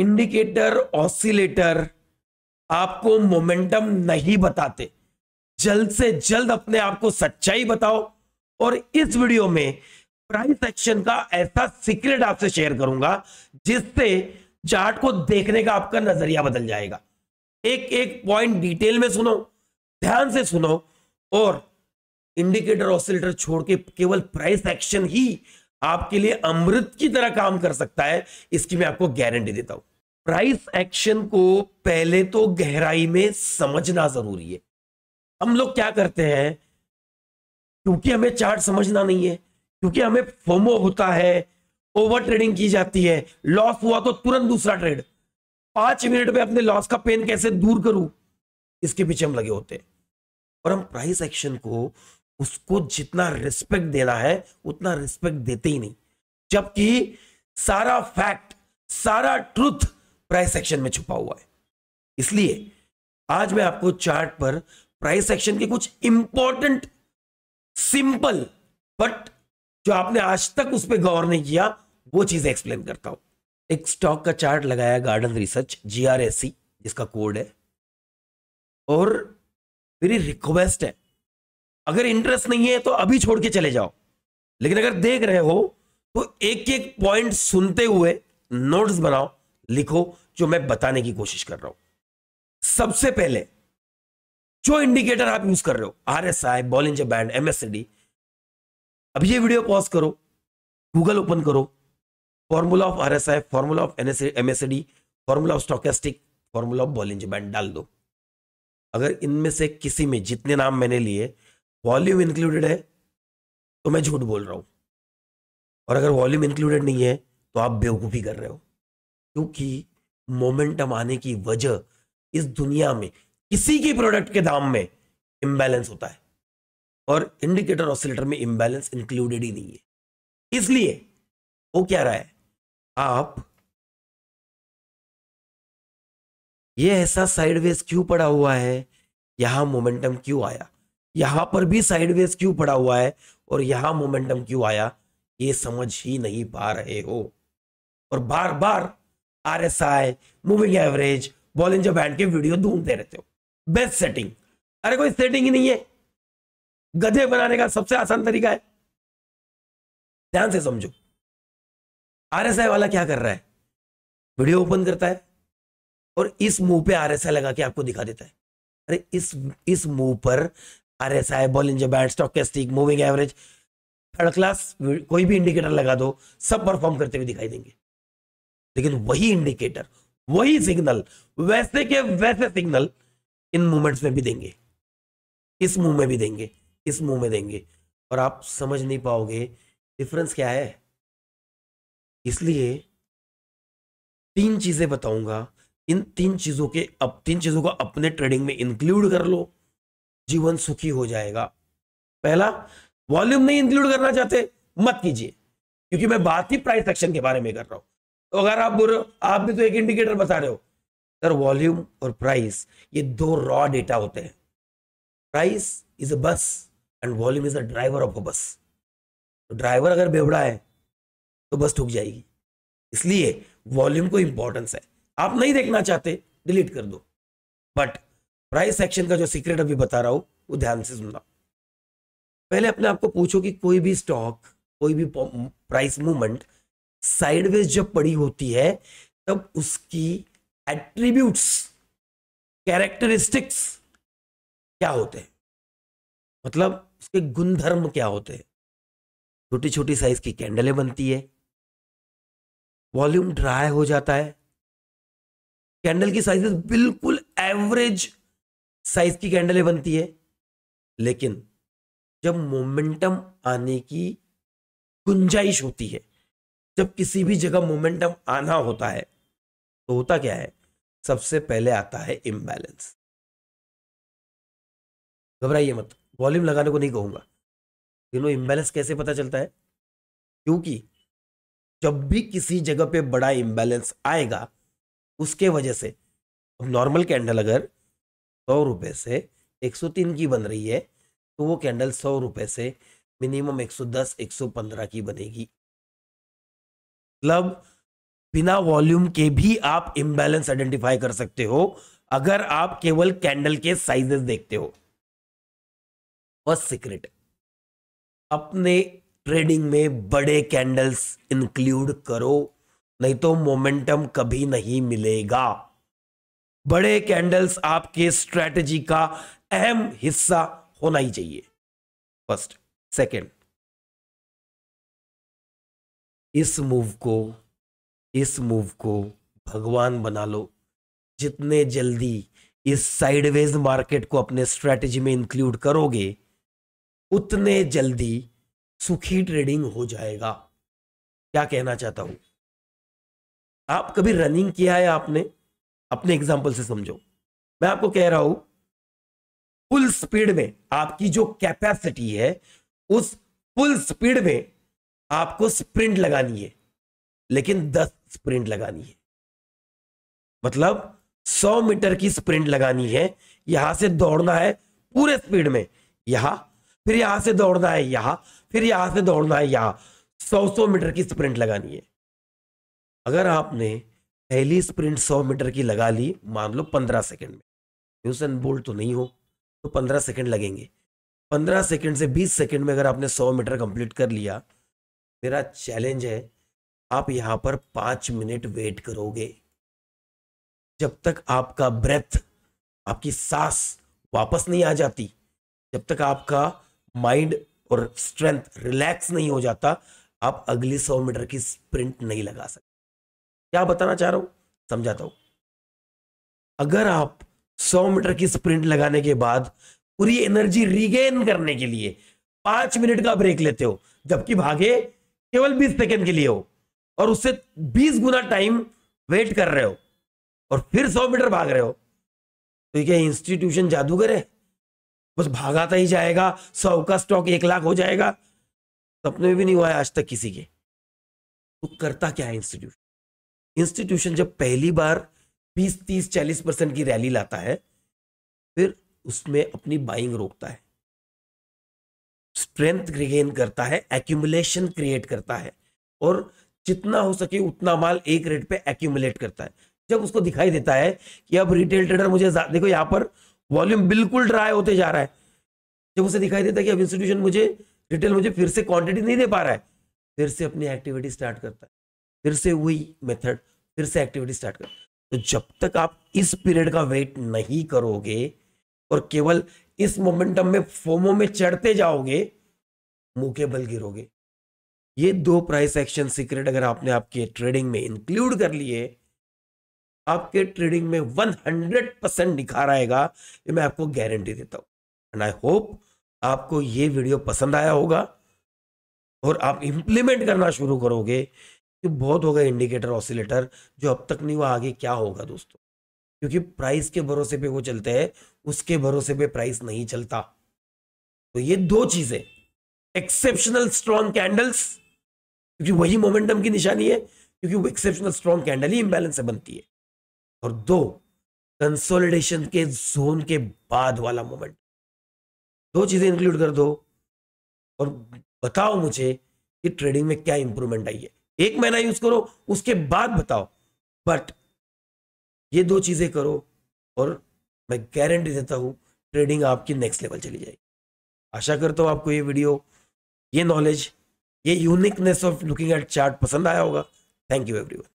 Indicator oscillator आपको momentum नहीं बताते। जल्द से जल्द अपने आप को सच्चाई बताओ। और इस वीडियो में प्राइस एक्शन का ऐसा सीक्रेट आपसे शेयर करूंगा जिससे चार्ट को देखने का आपका नजरिया बदल जाएगा। एक एक पॉइंट डिटेल में सुनो, ध्यान से सुनो, और इंडिकेटर ऑसिलेटर छोड़ के केवल प्राइस एक्शन ही आपके लिए अमृत की तरह काम कर सकता है, इसकी मैं आपको गारंटी देता हूं। प्राइस एक्शन को पहले तो गहराई में समझना जरूरी है। हम लोग क्या करते हैं, क्योंकि हमें चार्ट समझना नहीं है, क्योंकि हमें फोमो होता है, ओवर ट्रेडिंग की जाती है, लॉस हुआ तो तुरंत दूसरा ट्रेड, 5 मिनट में अपने लॉस का पेन कैसे दूर करूं, इसके पीछे हम लगे होते हैं। और हम प्राइस एक्शन को उसको जितना रिस्पेक्ट देना है उतना रिस्पेक्ट देते ही नहीं, जबकि सारा फैक्ट, सारा ट्रुथ प्राइस एक्शन में छुपा हुआ है। इसलिए आज मैं आपको चार्ट पर प्राइस एक्शन के कुछ इंपॉर्टेंट, सिंपल, बट जो आपने आज तक उस पर गौर नहीं किया वो चीजें एक्सप्लेन करता हूं। एक स्टॉक का चार्ट लगाया गार्डन रिसर्च GRSC, जिसका कोड है, और मेरी रिक्वेस्ट है, अगर इंटरेस्ट नहीं है तो अभी छोड़ के चले जाओ, लेकिन अगर देख रहे हो तो एक एक पॉइंट सुनते हुए नोट्स बनाओ, लिखो जो मैं बताने की कोशिश कर रहा हूं। सबसे पहले जो इंडिकेटर आप यूज कर रहे हो, RSI, बॉलिंजर बैंड, MACD, अब ये वीडियो पॉज करो, गूगल ओपन करो, formula of RSI, formula of MACD, formula of stochastic, formula of Bollinger band डाल दो। अगर इनमें से किसी में, जितने नाम मैंने लिए, वॉल्यूम इंक्लूडेड है तो मैं झूठ बोल रहा हूं, और अगर वॉल्यूम इंक्लूडेड नहीं है तो आप बेवकूफी कर रहे हो। क्योंकि मोमेंटम आने की वजह इस दुनिया में किसी की प्रोडक्ट के दाम में इंबैलेंस होता है, और इंडिकेटर ऑसिलेटर में इंबैलेंस इंक्लूडेड ही नहीं है। इसलिए वो क्या रहा है, आप ये ऐसा साइडवेज क्यों पड़ा हुआ है, यहां मोमेंटम क्यों आया, यहां पर भी साइडवेज क्यों पड़ा हुआ है, और यहां मोमेंटम क्यों आया, ये समझ ही नहीं पा रहे हो, और बार बार RSI, moving average, Bollinger band के वीडियो ढूंढते रहते हो। बेस्ट सेटिंग, अरे कोई सेटिंग ही नहीं है, गधे बनाने का सबसे आसान तरीका है। ध्यान से समझो, RSI वाला क्या कर रहा है, वीडियो ओपन करता है और इस मुंह पे RSI लगा के आपको दिखा देता है। अरे इस मुंह पर RSI, Bollinger band, stochastic, moving average, third class कोई भी इंडिकेटर लगा दो, सब परफॉर्म करते हुए दिखाई देंगे। लेकिन वही इंडिकेटर, वही सिग्नल, वैसे के वैसे सिग्नल इन मूवमेंट्स में भी देंगे, इस मुंह में भी देंगे, इस मुंह में देंगे, और आप समझ नहीं पाओगे डिफरेंस क्या है। इसलिए 3 चीजें बताऊंगा, इन 3 चीजों को अपने ट्रेडिंग में इंक्लूड कर लो, जीवन सुखी हो जाएगा। पहला, वॉल्यूम नहीं इंक्लूड करना चाहते, मत कीजिए, क्योंकि मैं बात ही प्राइस एक्शन के बारे में कर रहा हूं। तो अगर आप बोल रहे हो, आप भी तो एक इंडिकेटर बता रहे हो, सर वॉल्यूम और प्राइस ये 2 रॉ डेटा होते हैं। प्राइस इज अ बस and volume is a driver of a बस। तो ड्राइवर अगर बेवड़ा है तो बस ठुक जाएगी। इसलिए वॉल्यूम को इंपॉर्टेंस है, आप नहीं देखना चाहते डिलीट कर दो, बट प्राइस एक्शन का जो सीक्रेट अभी बता रहा हूं वो ध्यान से सुनना। पहले अपने आप को पूछो कि कोई भी स्टॉक, कोई भी प्राइस मूवमेंट साइडवेज जब पड़ी होती है तब उसकी एट्रीब्यूट्स, कैरेक्टरिस्टिक्स क्या होते हैं, मतलब उसके गुणधर्म क्या होते हैं। छोटी छोटी साइज की कैंडलें बनती है, वॉल्यूम ड्राई हो जाता है, कैंडल की साइजेस बिल्कुल एवरेज साइज की कैंडलें बनती है। लेकिन जब मोमेंटम आने की गुंजाइश होती है, जब किसी भी जगह मोमेंटम आना होता है, तो होता क्या है, सबसे पहले आता है इम्बैलेंस। घबराइए मत, वॉल्यूम लगाने को नहीं कहूंगा, लेकिन इम्बैलेंस कैसे पता चलता है, क्योंकि जब भी किसी जगह पे बड़ा इम्बैलेंस आएगा, उसके वजह से, अब नॉर्मल कैंडल अगर 100 रुपए से 103 की बन रही है, तो वो कैंडल 100 रुपए से मिनिमम 110, 115 की बनेगी। मतलब बिना वॉल्यूम के भी आप इंबैलेंस आइडेंटिफाई कर सकते हो अगर आप केवल कैंडल के साइजेस देखते हो। फर्स्ट सीक्रेट, अपने ट्रेडिंग में बड़े कैंडल्स इंक्लूड करो, नहीं तो मोमेंटम कभी नहीं मिलेगा। बड़े कैंडल्स आपके स्ट्रेटजी का अहम हिस्सा होना ही चाहिए। फर्स्ट। सेकंड, इस मूव को भगवान बना लो। जितने जल्दी इस साइडवेज मार्केट को अपने स्ट्रेटजी में इंक्लूड करोगे, उतने जल्दी सुखी ट्रेडिंग हो जाएगा। क्या कहना चाहता हूं, आप कभी रनिंग किया है आपने? अपने एग्जांपल से समझो। मैं आपको कह रहा हूं, फुल स्पीड में आपकी जो कैपेसिटी है, उस फुल स्पीड में आपको स्प्रिंट लगानी है, लेकिन 10 स्प्रिंट लगानी है। मतलब 100 मीटर की स्प्रिंट लगानी है। यहां से दौड़ना है पूरे स्पीड में, यहां, फिर यहां से दौड़ना है यहां, फिर यहां से दौड़ना है यहां। 100 मीटर की स्प्रिंट लगानी है। अगर आपने पहली स्प्रिंट 100 मीटर की लगा ली, मान लो 15 सेकंड में, यूसेन बोल्ट तो नहीं हो, तो 15 सेकंड लगेंगे। 15 सेकंड से 20 सेकंड में अगर आपने 100 मीटर कंप्लीट कर लिया, मेरा चैलेंज है, आप यहां पर 5 मिनट वेट करोगे। जब तक आपका ब्रेथ, आपकी सांस वापस नहीं आ जाती, जब तक आपका माइंड और स्ट्रेंथ रिलैक्स नहीं हो जाता, आप अगली 100 मीटर की स्प्रिंट नहीं लगा सकते। क्या बताना चाह रहा हूं, समझाता हूं। अगर आप 100 मीटर की स्प्रिंट लगाने के बाद पूरी एनर्जी रिगेन करने के लिए 5 मिनट का ब्रेक लेते हो, जबकि भागे केवल 20 सेकंड के लिए हो, और उससे 20 गुना टाइम वेट कर रहे हो, और फिर 100 मीटर भाग रहे हो, तो क्या इंस्टीट्यूशन जादूगर है? बस भागाता ही जाएगा, 100 का स्टॉक 1 लाख हो जाएगा? सपने में भी नहीं हुआ है आज तक किसी के। तो करता क्या है इंस्टीट्यूशन जब पहली बार 20, 30, 40% की रैली लाता है, फिर उसमें अपनी बाइंग रोकता है, स्ट्रेंथ रिगेन करता है, एक्यूमुलेशन क्रिएट करता है, और जितना हो सके उतना माल एक रेट पे एक्यूमुलेट करता है। जब उसको दिखाई देता है कि अब रिटेल ट्रेडर मुझे, देखो यहां पर वॉल्यूम बिल्कुल ड्राई होते जा रहा है, जब उसे दिखाई देता है कि अब इंस्टीट्यूशन मुझे, रिटेल मुझे फिर से क्वांटिटी नहीं दे पा रहा है, फिर से अपनी एक्टिविटी स्टार्ट करता है, फिर से वही मेथड, फिर से एक्टिविटी स्टार्ट करता है। तो जब तक आप इस पीरियड का वेट नहीं करोगे और केवल इस मोमेंटम में, फोमो में चढ़ते जाओगे, मुंह के बल गिरोगे। ये 2 प्राइस एक्शन सीक्रेट अगर आपने आपके ट्रेडिंग में इंक्लूड कर लिए, आपके ट्रेडिंग में 100% निखार आएगा, ये मैं आपको गारंटी देता हूं। एंड आई होप आपको ये वीडियो पसंद आया होगा और आप इंप्लीमेंट करना शुरू करोगे। कि बहुत होगा इंडिकेटर ऑसिलेटर, जो अब तक नहीं हुआ, आगे क्या होगा दोस्तों, क्योंकि प्राइस के भरोसे पे वो चलते हैं, उसके भरोसे पे प्राइस नहीं चलता। तो ये 2 चीजें, एक्सेप्शनल स्ट्रॉन्ग कैंडल्स, क्योंकि वही मोमेंटम की निशानी है, क्योंकि वो एक्सेप्शनल स्ट्रॉन्ग कैंडल ही इंबैलेंस से बनती है। और 2, कंसोलिडेशन के जोन के बाद वाला मोमेंट। 2 चीजें इंक्लूड कर दो और बताओ मुझे कि ट्रेडिंग में क्या इंप्रूवमेंट आई है। 1 महीना यूज करो, उसके बाद बताओ, बट ये 2 चीजें करो और मैं गारंटी देता हूं ट्रेडिंग आपकी नेक्स्ट लेवल चली जाएगी। आशा करता हूं आपको ये वीडियो, ये नॉलेज, ये uniqueness of looking at chart पसंद आया होगा। Thank you everyone.